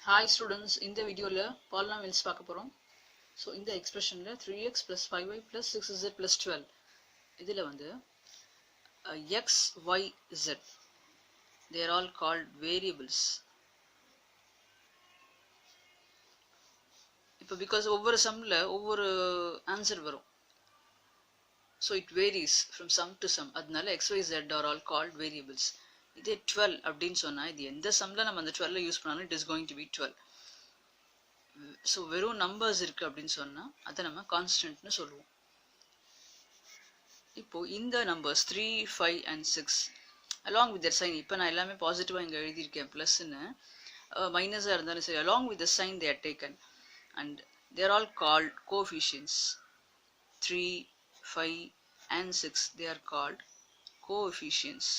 Hi students, in the video la polynomials பார்க்க போறோம். So இந்த expressionல 3x plus 5y plus 6z plus 12 இதுல வந்து x, y, z they are all called variables. இப்போ because ஒவ்வொரு sumல ஒவ்வொரு answer வரும். So it varies from sum to sum. அதனால x, y, z are all called variables. இதே 12 அப்படின்னு சொன்னா இது எந்த sumல நம்ம அந்த 12 யூஸ் பண்ணாலும் it is going to be 12. So வெறும் நம்பர்ஸ் இருக்கு அப்படின்னு சொன்னா அதை நம்ம கான்ஸ்டன்ட்னு சொல்லுவோம். இப்போ இந்த numbers 3, 5 and 6 along with their sign, இப்போ நான் எல்லாமே பாசிட்டிவா இங்க எழுதியிருக்கேன் பிளஸ்ன்னு, மைனஸா இருந்தாலும் சரி along with the sign they are taken and they are all called coefficients. 3, 5 and 6 they are called coefficients.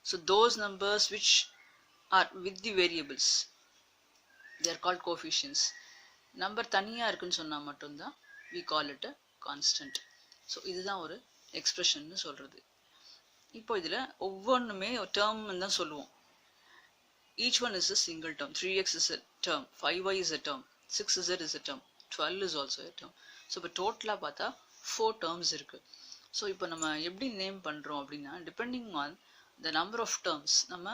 So those numbers which are with the variables they are called coefficients. Number தனியா இருக்குன்னு சொன்னா மட்டும்தான் we call it a constant. So இதுதான் ஒரு expression சொல்றது. இப்போ இதுல ஒவ்வொன்றுமே term தான் சொல்லுவோம். Each one is a single term. 3x is a term, 5y is a term, 6z is a term, 12 is also a term. So இப்போ டோட்டலா பார்த்தா 4 terms இருக்கு. So இப்போ நம்ம எப்படி நேம் பண்றோம் அப்படின்னா depending on the number of terms நம்ம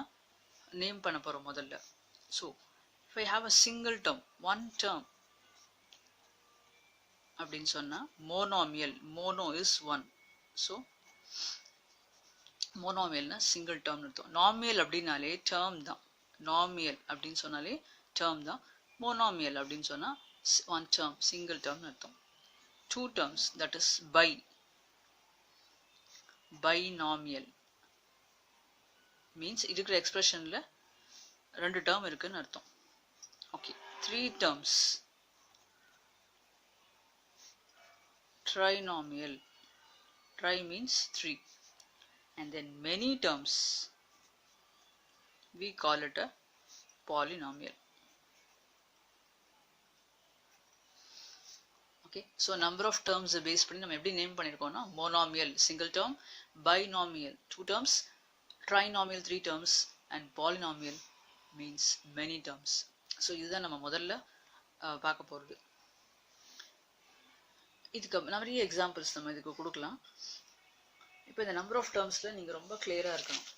நேம் பண்ண போறோம் முதல்ல. So if I have a single term, one term அப்படின்னு சொன்னா monomial, mono is one. So மோனோமியல்னா சிங்கிள் டேர்ம்னு அர்த்தம். நாமியல் அப்படின்னாலே டேர்ம் தான். நாமியல் அப்படின்னு சொன்னாலே டேர்ம் தான். மோனோமியல் அப்படின்னு சொன்னா ஒன் டேர்ம், சிங்கிள் டேர்ம்னு அர்த்தம். Two terms that is bi, binomial means இருக்கிற எக்ஸ்பிரஷன்ல ரெண்டு டேர்ம் இருக்குன்னு அர்த்தம். Okay, three terms trinomial. Tri means 3. And then many terms we call it a polynomial. Okay, so number of terms base பண்ணி நம்ம எப்படி name பண்ணிருக்கோம்னா monomial single term, binomial 2 terms, trinomial 3 terms and polynomial means many terms. So இதுதான் நம்ம முதல்ல பார்க்க போறது. இதுக்கு நிறைய எக்ஸாம்பிள்ஸ் நம்ம இதுக்கு கொடுக்கலாம். இப்போ இந்த நம்பர் ஆஃப் டேர்ம்ஸ்ல நீங்க ரொம்ப கிளியரா இருக்கணும்.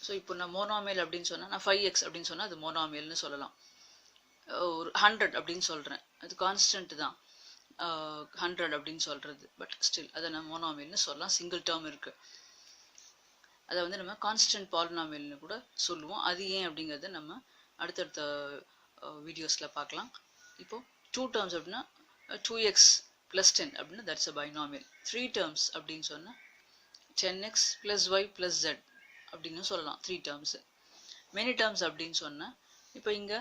ஸோ இப்போ நான் மோனோமியல் அப்படின்னு சொன்னா நான் 5x அப்படின்னு சொன்னா அது மோனோமியல்னு சொல்லலாம். ஒரு 100 அப்படின்னு சொல்றேன், அது கான்ஸ்டன்ட் தான் 100 அப்படின்னு சொல்றது, பட் ஸ்டில் அதை நான் மோனோமியல்னு சொல்லலாம். சிங்கிள் டேர்ம் இருக்கு, அதை வந்து நம்ம கான்ஸ்டன்ட் பாலினாமியல்னு கூட சொல்லுவோம். அது ஏன் அப்படிங்கறத நம்ம அடுத்தடுத்த வீடியோஸ்ல பார்க்கலாம். இப்போ 2 terms அப்படின்னா 2x plus 10 அப்படின்னா that's a binomial. 3 terms அப்படின்னு சொன்னா 10x plus y plus z அப்படின்னு சொல்லலாம் 3 terms. many terms அப்படின்னு சொன்னா இப்போ இங்க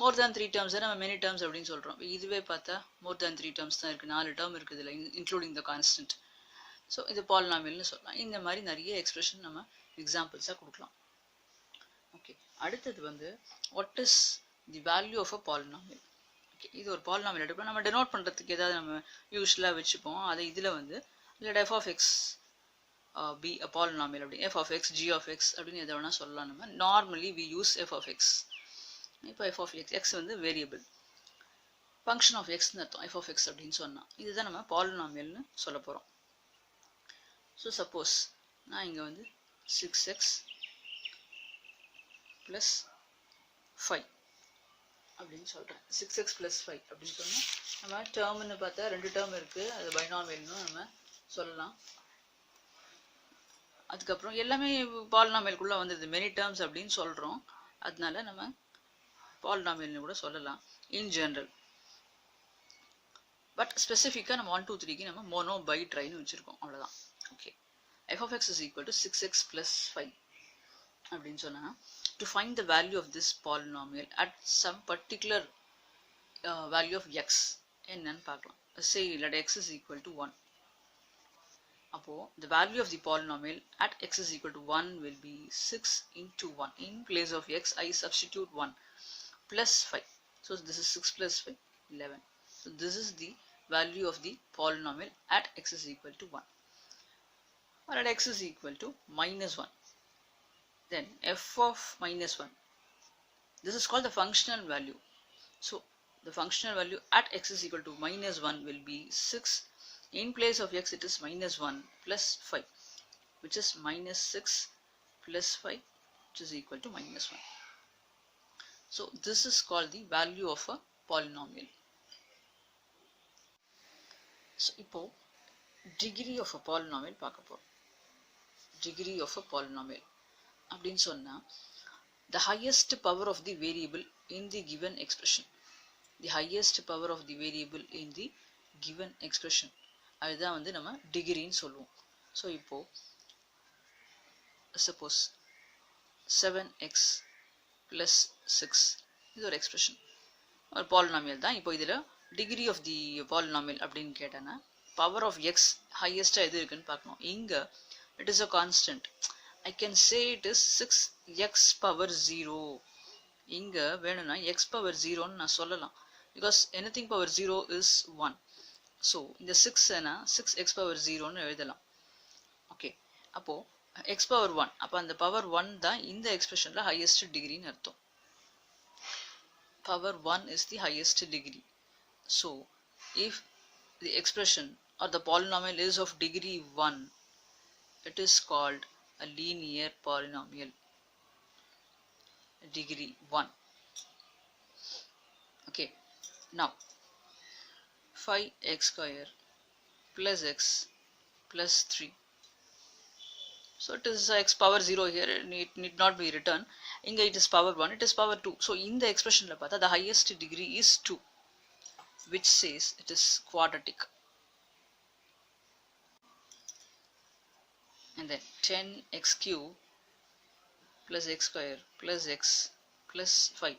more than 3 terms நம்ம many terms அப்படின்னு சொல்றோம். இதுவே பார்த்தா more than 3 terms தான் இருக்கு, 4 term இருக்கு இதுல including the constant. ஸோ இது பாலினாமியல்னு சொல்லலாம். இந்த மாதிரி நிறைய எக்ஸ்பிரஷன் நம்ம எக்ஸாம்பிள்ஸா கொடுக்கலாம். ஓகே, அடுத்தது வந்து what is the value of a polynomial. இது ஒரு பாலினாமியல் எடுப்போம். நம்ம டெனோட் பண்றதுக்கு ஏதாவது நம்ம யூஸ்வலா வச்சுப்போம். அதை இதுல வந்து let f of x be a polynomial அப்படி f of x, g of x அப்படின்னு எதை வேணா சொல்லலாம். நம்ம normally we use f of x. இப்போ f of x, x வந்து வேரியபிள், ஃபங்க்ஷன் ஆஃப் x ன்னு அர்த்தம் f of x அப்படின்னு சொன்னா. இதுதான் நம்ம பாலினாமியல்னு சொல்ல போறோம். ஸோ சப்போஸ் நான் இங்க வந்து 6x plus 5 அப்படின்னு சொல்றேன். 6x plus 5 அப்படின்னு சொன்னா நம்ம டேர்ம்னு பார்த்தா ரெண்டு டேர்ம் இருக்கு, அது பைனாமியல்னு நம்ம சொல்லலாம். அதுக்கப்புறம் எல்லாமே பாலினாமியல்குள்ள வந்துருது, மெனி டேர்ம்ஸ் அப்படின்னு சொல்றோம். அதனால நம்ம பாலினாமியல்னு கூட சொல்லலாம் இன் ஜெனரல். பட் ஸ்பெசிஃபிக்கா நம்ம 1, 2, 3க்கு நம்ம மோனோ, பை, ட்ரைன்னு வச்சிருக்கோம், அவ்வளவுதான். Okay, f of x is equal to 6x plus 5 அப்படின்னு சொன்னா to find the value of this polynomial at some particular value of x என்னன்னு பார்க்கலாம். say let x is equal to 1. அப்போ the value of the polynomial at x is equal to 1 will be 6 into 1. In place of x I substitute 1 plus 5. So this is 6 plus 5, 11. So this is the value of the polynomial at x is equal to 1 or at x is equal to minus 1. Then f of minus 1. This is called the functional value. So the functional value at x is equal to minus 1 will be 6. In place of x it is minus 1 plus 5, which is minus 6 plus 5, which is equal to minus 1. So this is called the value of a polynomial. So இப்போ degree of a polynomial பார்க்க போறோம். Degree of a polynomial அப்படின்னு சொன்னா the highest power of the variable in the given expression. The highest power of the variable in the given expression. அதுதான் வந்து நம்ம டிகிரின்னு சொல்லுவோம். So இப்போ suppose 7x plus 6 இது ஒரு எக்ஸ்பிரஷன், ஒரு பாலினாமியல் தான். இப்போ இதில் டிகிரி ஆஃப் தி பாலினாமியல் அப்படின்னு கேட்டேன்னா பவர் ஆஃப் எக்ஸ் ஹையஸ்டாக எது இருக்குன்னு பார்க்கணும். இங்கே it is a constant. I can say it is 6x power 0. இங்கே வேணும்னா x power 0ன்னு நான் சொல்லலாம். Because anything power 0 is 1. So இந்த 6 6x power 0ன்னு எழுதலாம். ஓகே, அப்போது x power 1, அப்போ அந்த பவர் 1 தான் இந்த எக்ஸ்பிரஷனில் ஹையஸ்ட் டிகிரின்னு அர்த்தம். Power 1 is the highest degree. So if the expression or the polynomial is of degree 1, it is called a linear polynomial. Degree 1. Okay, now 5x square plus x plus 3. So it is x power 0 here, it need not be written. Inga it is power 1, it is power 2. So in the expression the highest degree is 2, which says it is quadratic. And then 10x cube plus x square plus x plus 5.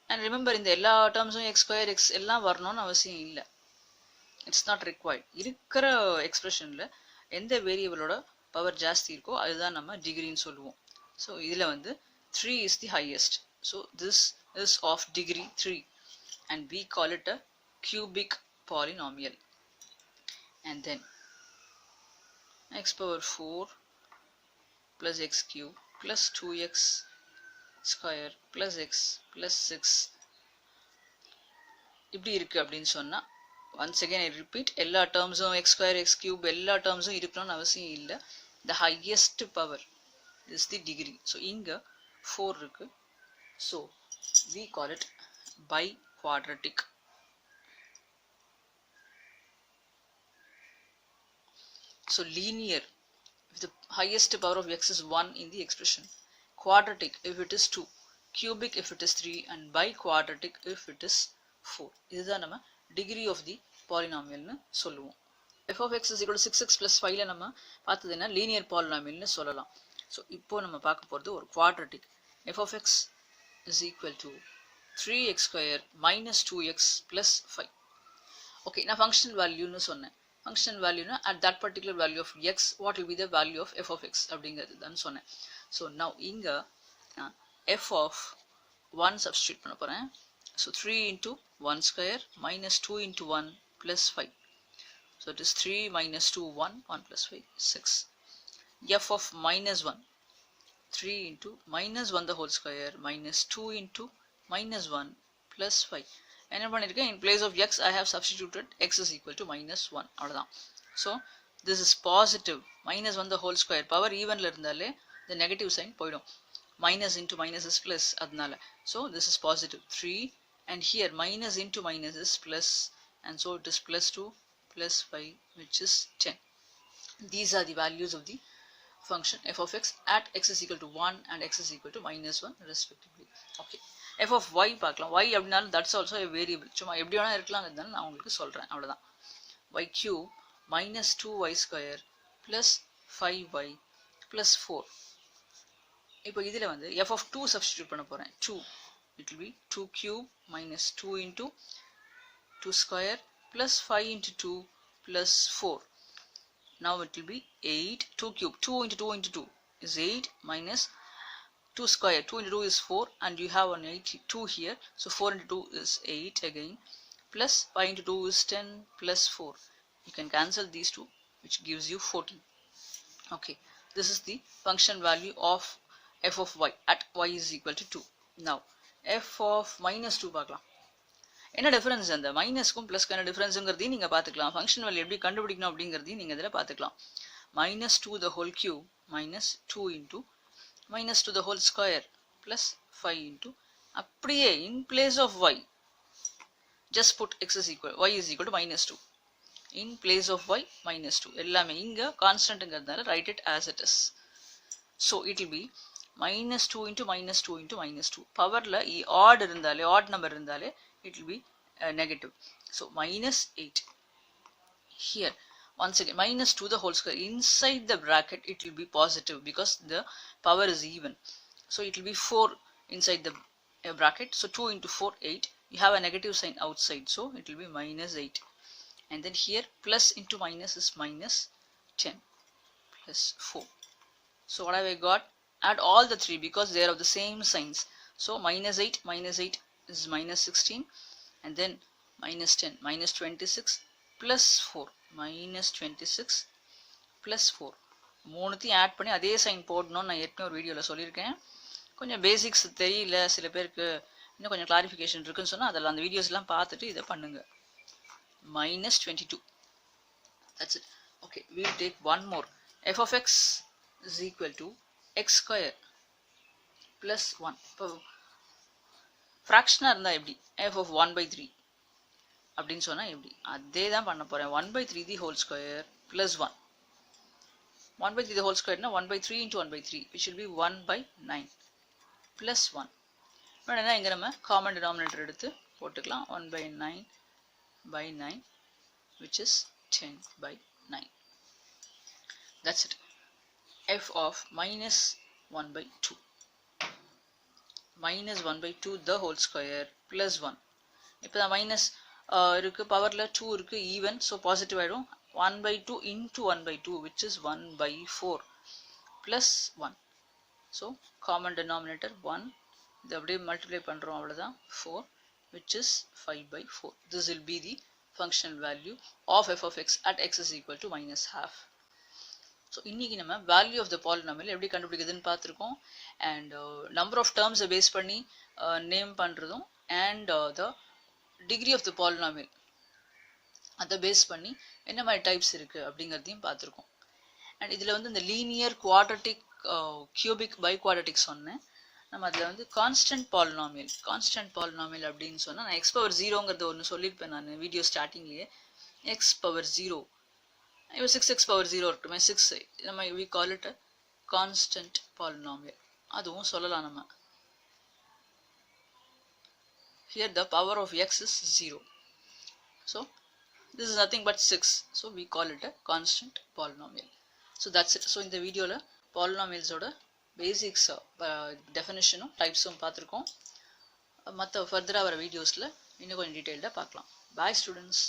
And remember in the எல்லா termsum x square x எல்லாம் வரணும்னு அவசியம் இல்லை. It's not required. இருக்கிற எக்ஸ்பிரஷனில் எந்த வேரியபிளோட power ஜாஸ்தி இருக்கோ அதுதான் நம்ம டிகிரின்னு சொல்லுவோம். ஸோ இதில் வந்து 3 is the highest. So this is of degree 3 and we call it a cubic polynomial. And then x power 4 plus x cube plus 2x square plus x plus 6 இப்படி இருக்கு அப்படின்னு சொன்னா, once again I repeat, எல்லா டேர்ம்ஸும் x square x cube எல்லா டேர்ம்ஸும் இருக்கணும்னு அவசியம் இல்லை. The highest power is the degree. So இங்க 4 இருக்கு. So we call it biquadratic. So linear if the highest power of x is 1 in the expression, quadratic if it is 2, cubic if it is 3, and biquadratic if it is 4. இதுதான் நம்ம degree of the polynomial னு சொல்லுவோம். f of x is equal to 6x plus 5ல நம்ம பார்த்ததுன்னா linear polynomial னு சொல்லலாம். So இப்போ நம்ம பார்க்க போகிறது ஒரு quadratic. f of x is equal to 3x square minus 2x plus 5. Okay, நான் ஃபங்க்ஷனல் வேல்யூன்னு சொன்னேன். ஃபங்க்ஷனல் வேல்யூனா at that particular value of x what will be the value of f of x அப்படிங்கிறது தான் சொன்னேன். ஸோ now இங்கே f of 1 substitute பண்ண போகிறேன். So 3 into 1 square minus 2 into 1 plus 5. So it is 3 minus 2, 1, 1 plus 5, 6. F of minus 1, 3 into minus 1 the whole square minus 2 into minus 1 plus 5. என்ன பண்ணிருக்கேன், in place of x I have substituted x is equal to minus 1. அவ்வளோதான். So this is positive. Minus 1 the whole square. Power evenல இருந்தாலே the negative sign போயிடும். Minus into minus is plus அதனால. So this is positive 3, and here minus into minus is plus, and so it is plus 2 plus 5, which is 10. These are the values of the function f of x at x is equal to 1 and x is equal to minus 1 respectively. Okay, f of y பார்க்கலாம். y அப்படினாலும் that's also a variable. சும்மா எப்படி வேணா இருக்கலாம்ங்கிறதால நான் உங்களுக்கு சொல்கிறேன், அவ்வளோதான். y cube minus 2y square plus 5y plus 4. இப்போ இதில் வந்து f of 2 substitute பண்ண போகிறேன். 2, it will be 2 cube minus 2 into 2 square plus 5 into 2 plus 4. Now it will be 8, 2 cube, 2 into 2 into 2 is 8 minus 2 square, 2 into 2 is 4, and you have an 2 here, so 4 into 2 is 8 again, plus 5 into 2 is 10 plus 4. You can cancel these two, which gives you 14. Okay, this is the function value of f of y at y is equal to 2. Now f of minus 2 பார்க்கலாம். என்ன difference அந்த மைனஸ்க்கும் ப்ளஸ்க்கான டிஃபரன்ஸுங்கிறதையும் நீங்கள் பார்த்துக்கலாம். Function value எப்படி கண்டுபிடிக்கணும் அப்படிங்கிறதையும் நீங்கள் இதில் பார்த்துக்கலாம். minus 2 the whole cube minus 2 into minus 2 the whole square plus 5 into அப்படியே in place of y just put x is equal y is equal to minus 2 in place of y minus 2 எல்லாமே இங்க கான்ஸ்டன்ட்ங்கிறதுனால write it as it is. So it will be minus 2 into minus 2 into minus 2 பவர்ல odd இருந்தாலே odd number இருந்தாலே it will be negative. So minus 8 here once again minus 2 the whole square inside the bracket it will be positive because the power is even. So it will be 4 inside the bracket. So 2 into 4 8. You have a negative sign outside, so it will be minus 8. And then here plus into minus is minus 10 plus 4. So what have I got? Add all the three because they are of the same signs. So minus 8 is minus 16 and then minus 10 minus 26 plus 4 minus 26 plus 4 மூணுத்தையும் add பண்ணி அதே sign போடணும்னு நான் ஏற்கனவே ஒரு வீடியோவில் சொல்லியிருக்கேன். கொஞ்சம் பேசிக்ஸ் தெரியல சில பேருக்கு, இன்னும் கொஞ்சம் கிளாரிஃபிகேஷன் இருக்குன்னு சொன்னால் அதெல்லாம் அந்த வீடியோஸ்லாம் பார்த்துட்டு இதை பண்ணுங்க. minus 22. That's it. Okay, we'll take one more. f of x is equal to x square plus 1. இப்போ ஃப்ராக்ஷனாக இருந்தால் எப்படி f of 1/3 அப்படின்னு சொன்னால் எப்படி அதே தான் பண்ண போகிறேன். 1/3 the whole square plus 1. 1/3 the whole square na 1/3 into 1/3 which will be 1/9 plus 1. என்ன இங்கே நம்ம காமன் டினாமினேட்டர் எடுத்து போட்டுக்கலாம். 1/9 which is 10/9. That's it. f of minus 1/2 minus 1/2 the whole square plus 1. இப்போ தான் மைனஸ் இருக்கு, பவரில் 2 இருக்கு, ஈவன், ஸோ பாசிட்டிவ் ஆகிடும். 1/2 into 1/2 which is 1/4 plus 1. So common denominator 1, இது அப்படியே மல்டிப்ளை பண்ணுறோம், அவ்வளோதான். 4 which is 5/4. This will be the functional value of f of x at x is equal to minus half. So இன்றைக்கி நம்ம value of the polynomial எப்படி கண்டுபிடிக்குதுன்னு பார்த்துருக்கோம். And number of டேர்ம்ஸை பேஸ் பண்ணி நேம் பண்ணுறதும் and the degree of the polynomial அதை base பண்ணி என்ன மாதிரி டைப்ஸ் இருக்குது அப்படிங்கிறதையும் பார்த்துருக்கோம். அண்ட் இதில் வந்து இந்த linear quadratic cubic bi quadratic சொன்னேன். நம்ம அதில் வந்து கான்ஸ்டன்ட் பாலினாமியல் அப்படின்னு சொன்னால் நான் எக்ஸ் பவர் 0ங்கிறது ஒன்று சொல்லியிருப்பேன் நான் வீடியோ ஸ்டார்டிங்லேயே. எக்ஸ் பவர் 0 இப்போ 6x power 0 இருக்கட்டுமே, 6 நம்ம we call it a constant polynomial. அதுவும் சொல்லலாம் நம்ம. Here the power of x is 0. So this is nothing but 6. So we call it a constant polynomial. So that's it. So இந்த வீடியோவில் பாலினாமியல்ஸோட basics டெஃபினிஷனும் டைப்ஸும் பார்த்துருக்கோம். மற்ற ஃபர்தராக வர வீடியோஸில் இன்னும் கொஞ்சம் டீட்டெயில்டாக பார்க்கலாம். பாய் ஸ்டூடெண்ட்ஸ்.